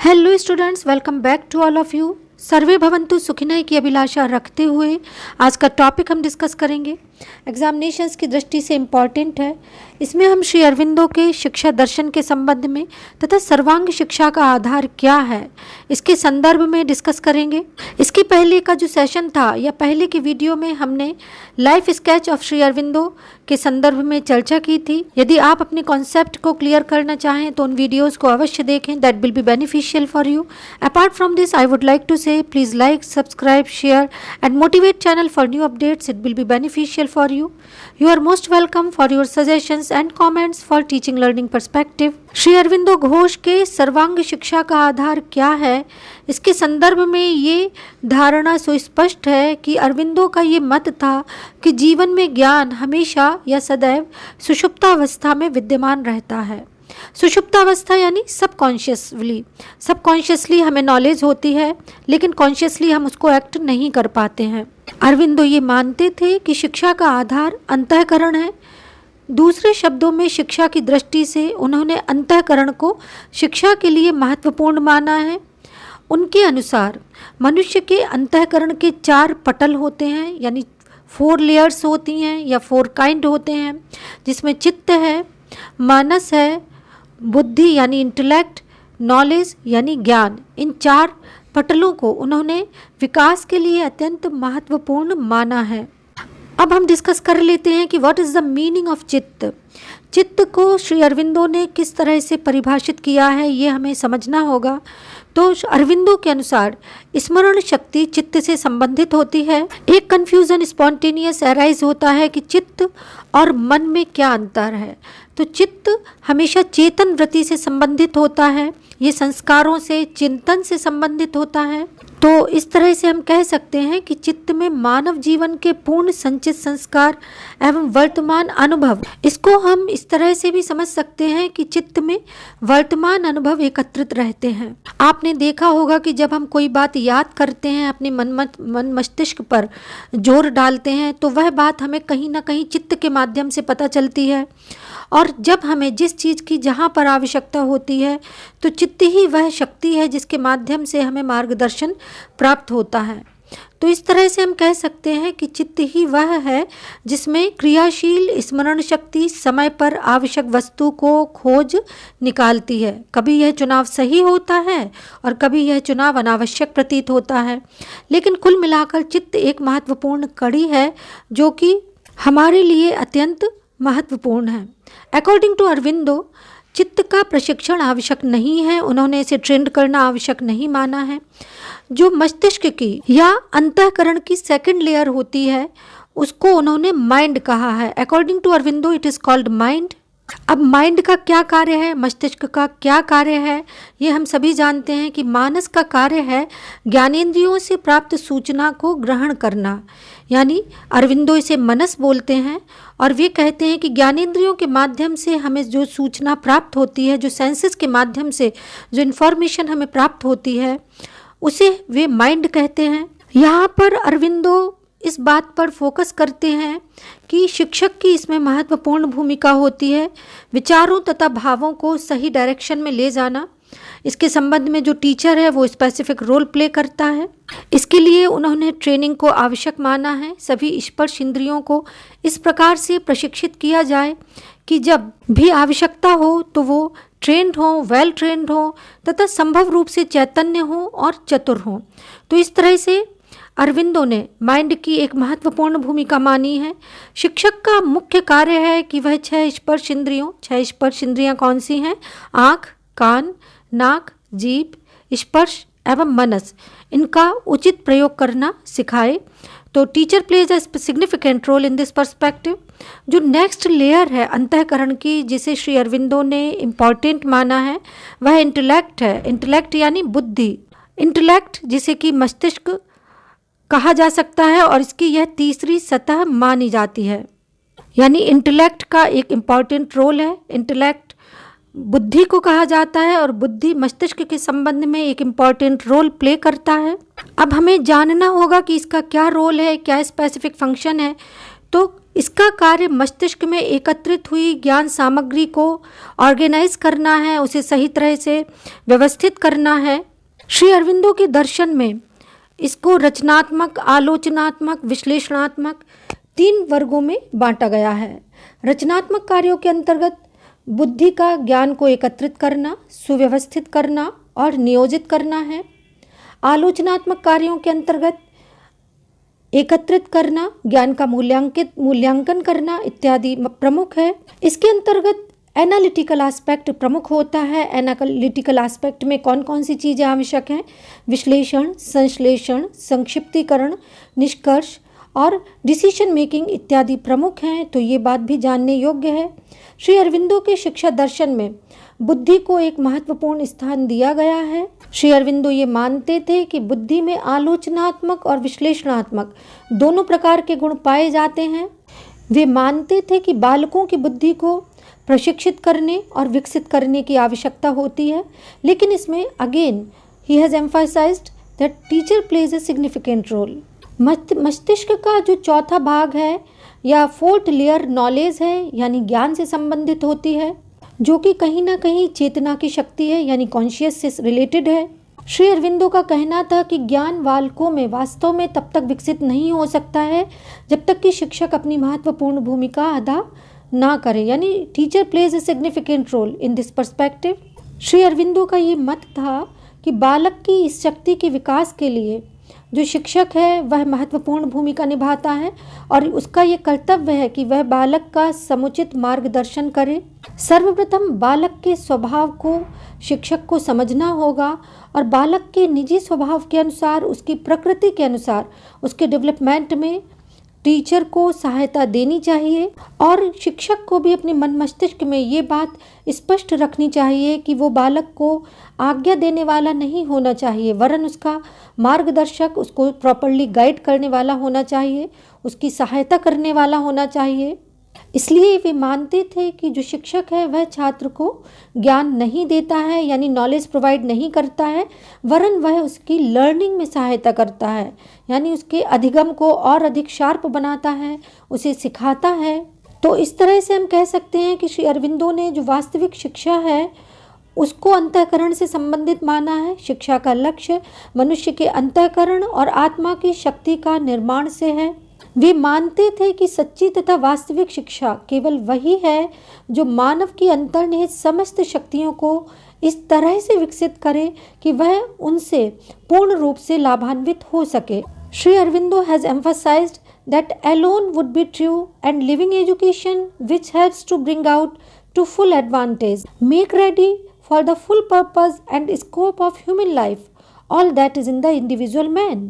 Hello students, welcome back to all of you. सर्वे भवन्तु सुखिनः की अभिलाषा रखते हुए आज का टॉपिक हम डिस्कस करेंगे। एग्जामिनेशंस की दृष्टि से इम्पॉर्टेंट है। इसमें हम श्री अरविंदो के शिक्षा दर्शन के संबंध में तथा सर्वांग शिक्षा का आधार क्या है इसके संदर्भ में डिस्कस करेंगे। इसके पहले का जो सेशन था या पहले की वीडियो में हमने life sketch of Shri Aurobindo के संदर्भ में चर्चा की थी। यदि आप अपने कॉन्सेप्ट को क्लियर करना चाहें तो उन वीडियोज़ को अवश्य देखें, that will be beneficial for you. Apart from this I would like to say please like, subscribe, share and motivate channel for new updates. It will be beneficial for you. You are most welcome for your suggestions and comments for teaching learning perspective. Shri Aurobindo Ghosh के सर्वांग शिक्षा का आधार क्या है इसके संदर्भ में ये धारणा सुस्पष्ट है कि अरविंदो का ये मत था कि जीवन में ज्ञान हमेशा या सदैव सुषुप्तावस्था में विद्यमान रहता है। सुषुप्तावस्था यानी सबकॉन्शियसली हमें नॉलेज होती है, लेकिन कॉन्शियसली हम उसको एक्ट नहीं कर पाते हैं। अरविंदो ये मानते थे कि शिक्षा का आधार अंतःकरण है। दूसरे शब्दों में शिक्षा की दृष्टि से उन्होंने अंतःकरण को शिक्षा के लिए महत्वपूर्ण माना है। उनके अनुसार मनुष्य के अंतःकरण के 4 पटल होते हैं, यानी 4 लेयर्स होती हैं या 4 काइंड होते हैं, जिसमें चित्त है, मानस है, बुद्धि यानी इंटेलेक्ट, नॉलेज यानी ज्ञान। इन 4 पटलों को उन्होंने विकास के लिए अत्यंत महत्वपूर्ण माना है। अब हम डिस्कस कर लेते हैं कि what is the meaning of चित्त। चित्त को श्री अरविंदो ने किस तरह से परिभाषित किया है ये हमें समझना होगा। तो अरविंदो के अनुसार स्मरण शक्ति चित्त से संबंधित होती है। एक कन्फ्यूजन स्पॉन्टेनियस अराइज होता है कि चित्त और मन में क्या अंतर है। तो चित्त हमेशा चेतन वृत्ति से संबंधित होता है, ये संस्कारों से, चिंतन से संबंधित होता है। तो इस तरह से हम कह सकते हैं कि चित्त में मानव जीवन के पूर्ण संचित संस्कार एवं वर्तमान अनुभव, इसको हम इस तरह से भी समझ सकते हैं कि चित्त में वर्तमान अनुभव एकत्रित रहते हैं। आपने देखा होगा कि जब हम कोई बात याद करते हैं, अपने मन मस्तिष्क पर जोर डालते हैं, तो वह बात हमें कहीं ना कहीं चित्त के माध्यम से पता चलती है। और जब हमें जिस चीज़ की जहाँ पर आवश्यकता होती है तो चित्त ही वह शक्ति है जिसके माध्यम से हमें मार्गदर्शन प्राप्त होता है। तो इस तरह से हम कह सकते हैं कि चित्त ही वह है जिसमें क्रियाशील स्मरण शक्ति समय पर आवश्यक वस्तु को खोज निकालती है। कभी यह चुनाव सही होता है और कभी यह चुनाव अनावश्यक प्रतीत होता है, लेकिन कुल मिलाकर चित्त एक महत्वपूर्ण कड़ी है जो कि हमारे लिए अत्यंत महत्वपूर्ण है। अकॉर्डिंग टू अरविंदो चित्त का प्रशिक्षण आवश्यक नहीं है, उन्होंने इसे ट्रेंड करना आवश्यक नहीं माना है। जो मस्तिष्क की या अंतःकरण की सेकंड लेयर होती है उसको उन्होंने माइंड कहा है। According to Aurobindo it is called mind. अब माइंड का क्या कार्य है, मस्तिष्क का क्या कार्य है, ये हम सभी जानते हैं कि मानस का कार्य है ज्ञानेंद्रियों से प्राप्त सूचना को ग्रहण करना, यानी अरविंदो इसे मनस बोलते हैं। और वे कहते हैं कि ज्ञानेंद्रियों के माध्यम से हमें जो सूचना प्राप्त होती है, जो सेंसेस के माध्यम से जो इन्फॉर्मेशन हमें प्राप्त होती है, उसे वे माइंड कहते हैं। यहाँ पर अरविंदो इस बात पर फोकस करते हैं कि शिक्षक की इसमें महत्वपूर्ण भूमिका होती है, विचारों तथा भावों को सही डायरेक्शन में ले जाना। इसके संबंध में जो टीचर है वो स्पेसिफिक रोल प्ले करता है। इसके लिए उन्होंने ट्रेनिंग को आवश्यक माना है। सभी स्पर्श इंद्रियों को इस प्रकार से प्रशिक्षित किया जाए कि जब भी आवश्यकता हो तो वो ट्रेंड हो, वेल ट्रेंड हो तथा संभव रूप से चैतन्य हो और चतुर हो। तो इस तरह से अरविंदो ने माइंड की एक महत्वपूर्ण भूमिका मानी है। शिक्षक का मुख्य कार्य है कि वह 6 स्पर्श इंद्रियां कौन सी हैं? आँख, कान, नाक, जीभ, स्पर्श एवं मनस, इनका उचित प्रयोग करना सिखाए। तो teacher plays a significant role in this perspective. जो नेक्स्ट लेयर है अंतःकरण की, जिसे श्री अरविंदो ने इम्पॉर्टेंट माना है, वह इंटेलेक्ट है। इंटेलेक्ट यानी बुद्धि। इंटेलेक्ट जिसे कि मस्तिष्क कहा जा सकता है और इसकी यह तीसरी सतह मानी जाती है, यानी इंटेलेक्ट का एक इम्पॉर्टेंट रोल है। इंटेलेक्ट बुद्धि को कहा जाता है और बुद्धि मस्तिष्क के संबंध में एक इम्पॉर्टेंट रोल प्ले करता है। अब हमें जानना होगा कि इसका क्या रोल है, क्या स्पेसिफिक फंक्शन है। तो इसका कार्य मस्तिष्क में एकत्रित हुई ज्ञान सामग्री को ऑर्गेनाइज करना है, उसे सही तरह से व्यवस्थित करना है। श्री अरविंदो के दर्शन में इसको रचनात्मक, आलोचनात्मक, विश्लेषणात्मक 3 वर्गों में बांटा गया है। रचनात्मक कार्यों के अंतर्गत बुद्धि का ज्ञान को एकत्रित करना, सुव्यवस्थित करना और नियोजित करना है। आलोचनात्मक कार्यों के अंतर्गत एकत्रित करना, ज्ञान का मूल्यांकन करना इत्यादि प्रमुख है। इसके अंतर्गत एनालिटिकल एस्पेक्ट प्रमुख होता है। एनालिटिकल एस्पेक्ट में कौन कौन सी चीज़ें आवश्यक हैं? विश्लेषण, संश्लेषण, संक्षिप्तीकरण, निष्कर्ष और डिसीजन मेकिंग इत्यादि प्रमुख हैं। तो ये बात भी जानने योग्य है। श्री अरविंदो के शिक्षा दर्शन में बुद्धि को एक महत्वपूर्ण स्थान दिया गया है। श्री अरविंदो ये मानते थे कि बुद्धि में आलोचनात्मक और विश्लेषणात्मक दोनों प्रकार के गुण पाए जाते हैं। वे मानते थे कि बालकों की बुद्धि को प्रशिक्षित करने और विकसित करने की आवश्यकता होती है, लेकिन इसमें अगेन ही has emphasised that teacher plays a significant role. मस्तिष्क का जो चौथा भाग है या 4th लेयर नॉलेज है, यानी ज्ञान से संबंधित होती है, जो कि कहीं ना कहीं चेतना की शक्ति है, यानी कॉन्शियस से रिलेटेड है। श्री अरविंदो का कहना था कि ज्ञान बालकों में वास्तव में तब तक विकसित नहीं हो सकता है जब तक कि शिक्षक अपनी महत्वपूर्ण भूमिका अदा ना करे, यानी teacher plays a significant role in this perspective. Shri Aurobindo का ये मत था कि बालक की इस शक्ति के विकास के लिए जो शिक्षक है वह महत्वपूर्ण भूमिका निभाता है और उसका ये कर्तव्य है कि वह बालक का समुचित मार्गदर्शन करे। सर्वप्रथम बालक के स्वभाव को शिक्षक को समझना होगा और बालक के निजी स्वभाव के अनुसार, उसकी प्रकृति के अनुसार उसके डेवलपमेंट में टीचर को सहायता देनी चाहिए। और शिक्षक को भी अपने मन मस्तिष्क में ये बात स्पष्ट रखनी चाहिए कि वो बालक को आज्ञा देने वाला नहीं होना चाहिए, वरन उसका मार्गदर्शक, उसको प्रॉपर्ली गाइड करने वाला होना चाहिए, उसकी सहायता करने वाला होना चाहिए। इसलिए वे मानते थे कि जो शिक्षक है वह छात्र को ज्ञान नहीं देता है, यानी नॉलेज प्रोवाइड नहीं करता है, वरन वह उसकी लर्निंग में सहायता करता है, यानी उसके अधिगम को और अधिक शार्प बनाता है, उसे सिखाता है। तो इस तरह से हम कह सकते हैं कि श्री अरविंदो ने जो वास्तविक शिक्षा है उसको अंतःकरण से संबंधित माना है। शिक्षा का लक्ष्य मनुष्य के अंतःकरण और आत्मा की शक्ति का निर्माण से है। वे मानते थे कि सच्ची तथा वास्तविक शिक्षा केवल वही है जो मानव की अंतर्निहित समस्त शक्तियों को इस तरह से विकसित करे कि वह उनसे पूर्ण रूप से लाभान्वित हो सके। Shri Aurobindo has emphasised that alone would be true and living education which helps to bring out to full advantage, make ready for the full purpose and scope of human life all that is in the individual man,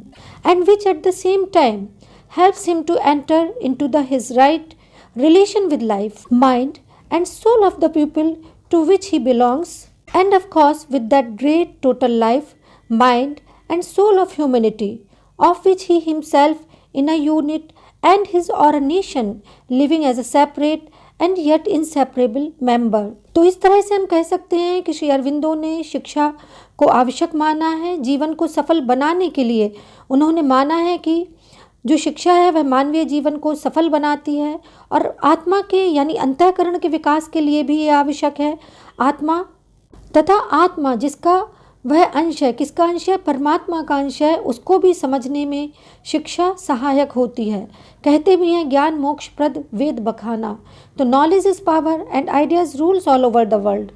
and which at the same time helps him to enter into his right relation with life, mind and soul of the people to which he belongs, and of course with that great total life, mind and soul of humanity of which he himself in a unit and his or a nation living as a separate and yet inseparable member। तो इस तरह से हम कह सकते हैं कि श्री अरविंदो ने शिक्षा को आवश्यक माना है जीवन को सफल बनाने के लिए। उन्होंने माना है कि जो शिक्षा है वह मानवीय जीवन को सफल बनाती है और आत्मा के यानी अंतःकरण के विकास के लिए भी ये आवश्यक है। आत्मा तथा आत्मा जिसका वह अंश है, किसका अंश है? परमात्मा का अंश है, उसको भी समझने में शिक्षा सहायक होती है। कहते भी हैं ज्ञान मोक्ष प्रद वेद बखाना। तो knowledge is power and ideas rules all over the world.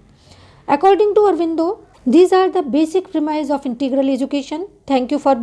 According to Aurobindo, these are the basic premise of integral education. Thank you for being